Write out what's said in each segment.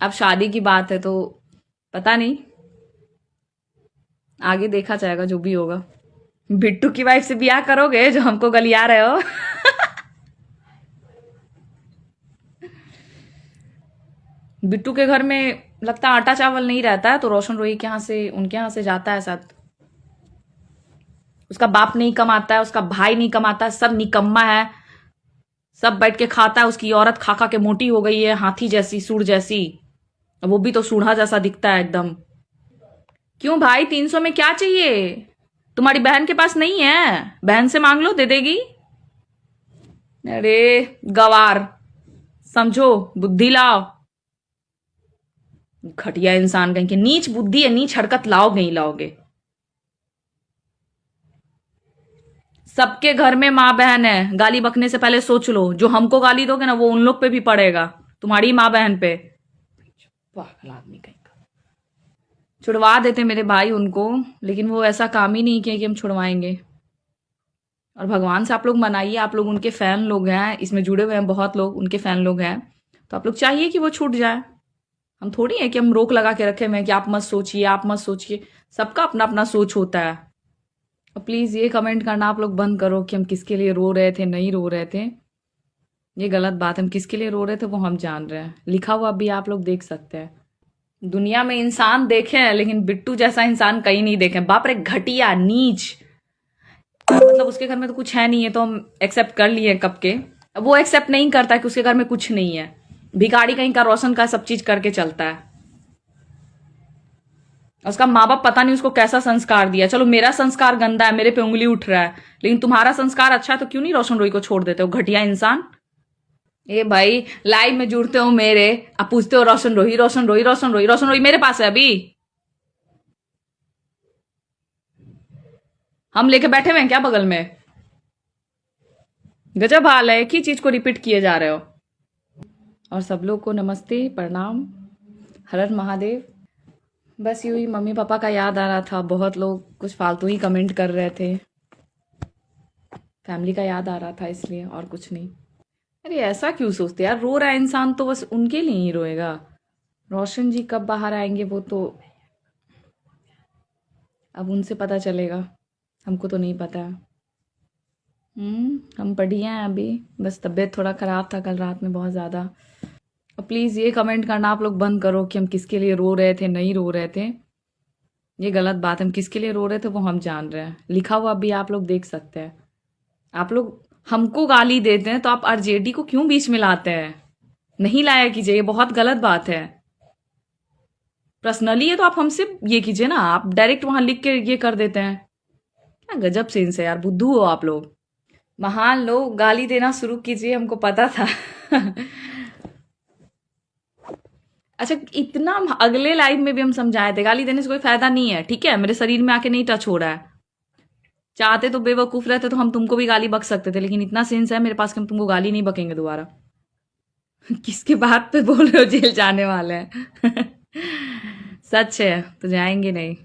अब शादी की बात है तो पता नहीं, आगे देखा जाएगा जो भी होगा। बिट्टू की वाइफ से ब्याह करोगे जो हमको गलिया रहे हो? बिट्टू के घर में लगता है आटा चावल नहीं रहता है, तो रोशन रोही के यहाँ से, उनके यहाँ से जाता है साथ। उसका बाप नहीं कमाता है, उसका भाई नहीं कमाता है, सब निकम्मा है, सब बैठ के खाता है। उसकी औरत खा खा के मोटी हो गई है, हाथी जैसी, सूर जैसी। वो भी तो सूढ़ा जैसा दिखता है एकदम। क्यों भाई, 300 में क्या चाहिए? तुम्हारी बहन के पास नहीं है? बहन से मांग लो, दे देगी। अरे गवार, समझो, बुद्धि लाओ। घटिया इंसान कहीं के, नीच बुद्धि है, नीच हरकत लाओगे नहीं लाओगे। सबके घर में माँ बहन है, गाली बकने से पहले सोच लो। जो हमको गाली दोगे ना, वो उन लोग पे भी पड़ेगा, तुम्हारी माँ बहन पे। पागल आदमी कहीं का। छुड़वा देते मेरे भाई उनको, लेकिन वो ऐसा काम ही नहीं किया कि हम छुड़वाएंगे। और भगवान से आप लोग मनाइए, आप लोग उनके फैन लोग हैं, इसमें जुड़े हुए हैं बहुत लोग, उनके फैन लोग हैं, तो आप लोग चाहिए कि वो छूट जाए। हम थोड़ी है कि हम रोक लगा के रखे हुए हैं कि आप मत सोचिए, आप मत सोचिए। सबका अपना अपना सोच होता है। और प्लीज ये कमेंट करना आप लोग बंद करो कि हम किसके लिए रो रहे थे, नहीं रो रहे थे। ये गलत बात है। हम किसके लिए रो रहे थे वो हम जान रहे हैं, लिखा हुआ भी आप लोग देख सकते हैं। दुनिया में इंसान देखे हैं, लेकिन बिट्टू जैसा इंसान कहीं नहीं देखे। बाप रे, घटिया, नीच। मतलब उसके घर में तो कुछ है नहीं है, तो हम एक्सेप्ट कर लिए कब के। अब वो एक्सेप्ट नहीं करता कि उसके घर में कुछ नहीं है। भिखारी कहीं का, रोशन का सब चीज करके चलता है। उसका माँ बाप पता नहीं उसको कैसा संस्कार दिया। चलो मेरा संस्कार गंदा है, मेरे पे उंगली उठ रहा है, लेकिन तुम्हारा संस्कार अच्छा है, तो क्यों नहीं रोशन रोई को छोड़ देते हो? घटिया इंसान। ए भाई, लाइव में जुड़ते हो मेरे, आप पूछते हो रोशन रोही, रोशन रोही, रोशन रोही। रोशन रोही मेरे पास है अभी, हम लेके बैठे हुए हैं क्या बगल में? गजब हाल है, एक ही चीज को रिपीट किए जा रहे हो। और सब लोग को नमस्ते, प्रणाम, हर हर महादेव। बस यूं ही मम्मी पापा का याद आ रहा था। बहुत लोग कुछ फालतू ही कमेंट कर रहे थे, फैमिली का याद आ रहा था, इसलिए, और कुछ नहीं। अरे ऐसा क्यों सोचते यार? रो रहा है इंसान तो बस उनके लिए ही रोएगा। रोशन जी कब बाहर आएंगे वो तो अब उनसे पता चलेगा, हमको तो नहीं पता। हम बढ़िया हैं अभी, बस तबीयत थोड़ा ख़राब था कल रात में बहुत ज़्यादा। और प्लीज़ ये कमेंट करना आप लोग बंद करो कि हम किसके लिए रो रहे थे, नहीं रो रहे थे। ये गलत बात है। हम किसके लिए रो रहे थे वो हम जान रहे हैं, लिखा हुआ भी आप लोग देख सकते हैं। आप लोग हमको गाली देते हैं तो आप आरजेडी को क्यों बीच में लाते हैं? नहीं लाया कीजिए, ये बहुत गलत बात है। पर्सनली है तो आप हमसे ये कीजिए ना, आप डायरेक्ट वहां लिख के ये कर देते हैं। क्या गजब सेंस है यार, बुद्धू हो आप लोग। महान लोग, गाली देना शुरू कीजिए, हमको पता था। अच्छा, इतना अगले लाइव में भी हम समझाए थे, गाली देने से कोई फायदा नहीं है, ठीक है? मेरे शरीर में आके नहीं टच हो रहा है। चाहते तो बेवकूफ रहते तो हम तुमको भी गाली बक सकते थे, लेकिन इतना सेंस है मेरे पास कि हम तुमको गाली नहीं बकेंगे दोबारा। किसके बात पे बोल रहे हो जेल जाने वाले हैं? सच है तो जाएंगे नहीं।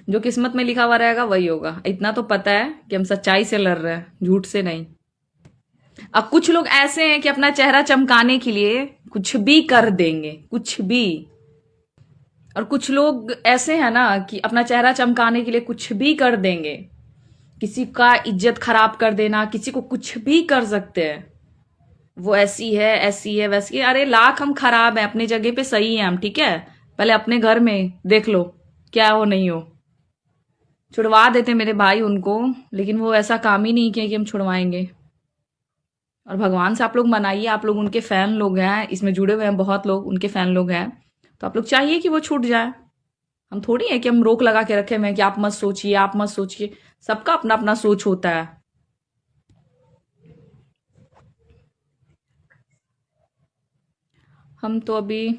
जो किस्मत में लिखा हुआ रहेगा वही होगा, इतना तो पता है कि हम सच्चाई से लड़ रहे हैं, झूठ से नहीं। अब कुछ लोग ऐसे हैं कि अपना चेहरा चमकाने के लिए कुछ भी कर देंगे, कुछ भी। और कुछ लोग ऐसे हैं ना कि अपना चेहरा चमकाने के लिए कुछ भी कर देंगे। किसी का इज्जत खराब कर देना, किसी को कुछ भी कर सकते हैं। वो ऐसी है, ऐसी है, वैसी है। अरे लाख हम खराब हैं, अपनी जगह पे सही हैं हम, ठीक है? पहले अपने घर में देख लो क्या हो नहीं हो। छुड़वा देते मेरे भाई उनको, लेकिन वो ऐसा काम ही नहीं किया कि हम छुड़वाएंगे। और भगवान से आप लोग मनाइए, आप लोग उनके फैन लोग हैं, इसमें जुड़े हुए हैं बहुत लोग, उनके फैन लोग हैं, तो आप लोग चाहिए कि वो छूट जाए। हम थोड़ी है कि हम रोक लगा के रखे हुए हैं कि आप मत सोचिए, आप मत सोचिए। सबका अपना अपना सोच होता है। हम तो अभी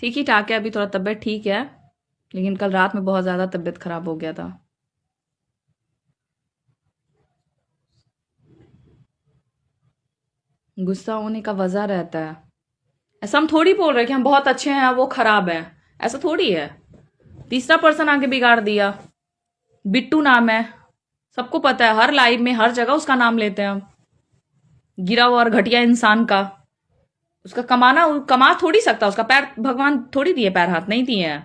ठीक ही ठाक है, अभी थोड़ा तबीयत ठीक है, लेकिन कल रात में बहुत ज़्यादा तबीयत खराब हो गया था। गुस्सा होने का वजह रहता है। ऐसा हम थोड़ी बोल रहे कि हम बहुत अच्छे हैं वो खराब है, ऐसा थोड़ी है। तीसरा पर्सन आके बिगाड़ दिया। बिट्टू नाम है, सबको पता है, हर लाइव में हर जगह उसका नाम लेते हैं हम, गिरा हुआ और घटिया इंसान का। उसका कमा थोड़ी सकता, उसका पैर भगवान थोड़ी दिए, पैर हाथ नहीं दिए हैं।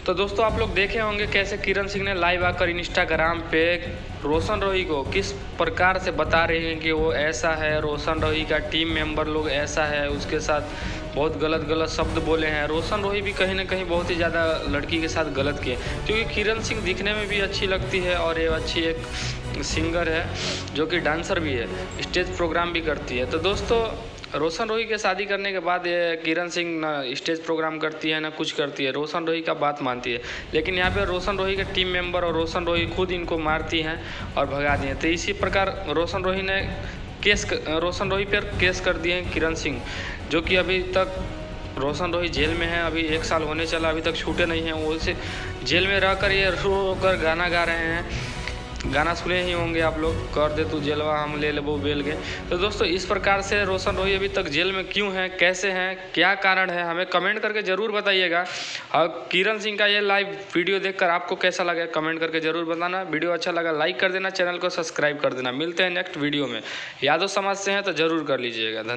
तो दोस्तों आप लोग देखे होंगे कैसे किरण सिंह ने लाइव आकर इंस्टाग्राम पे रोशन रोही को किस प्रकार से बता रहे हैं कि वो ऐसा है, रोशन रोही का टीम मेंबर लोग ऐसा है, उसके साथ बहुत गलत गलत शब्द बोले हैं। रोशन रोही भी कहीं ना कहीं बहुत ही ज़्यादा लड़की के साथ गलत किए, क्योंकि किरण सिंह दिखने में भी अच्छी लगती है और ये अच्छी एक सिंगर है जो कि डांसर भी है, स्टेज प्रोग्राम भी करती है। तो दोस्तों रोशन रोही के शादी करने के बाद ये किरण सिंह ना स्टेज प्रोग्राम करती है ना कुछ करती है, रोशन रोही का बात मानती है। लेकिन यहाँ पे रोशन रोही के टीम मेंबर और रोशन रोही खुद इनको मारती हैं और भगा दी हैं। तो इसी प्रकार रोशन रोही ने रोशन रोही पर केस कर दिए हैं किरण सिंह, जो कि अभी तक रोशन रोही जेल में है। अभी 1 साल होने चला, अभी तक छूटे नहीं हैं। वो उसे जेल में रहकर ये रो कर गाना गा रहे हैं। गाना सुने ही होंगे आप लोग, कर दे तू जेलवा हम ले लेबो बेल गए। तो दोस्तों इस प्रकार से रोशन रोही अभी तक जेल में क्यों हैं, कैसे हैं, क्या कारण है, हमें कमेंट करके ज़रूर बताइएगा। और किरण सिंह का ये लाइव वीडियो देखकर आपको कैसा लगा कमेंट करके ज़रूर बताना। वीडियो अच्छा लगा लाइक कर देना, चैनल को सब्सक्राइब कर देना। मिलते हैं नेक्स्ट वीडियो में। यादव समाज से हैं तो ज़रूर कर लीजिएगा। धन्यवाद।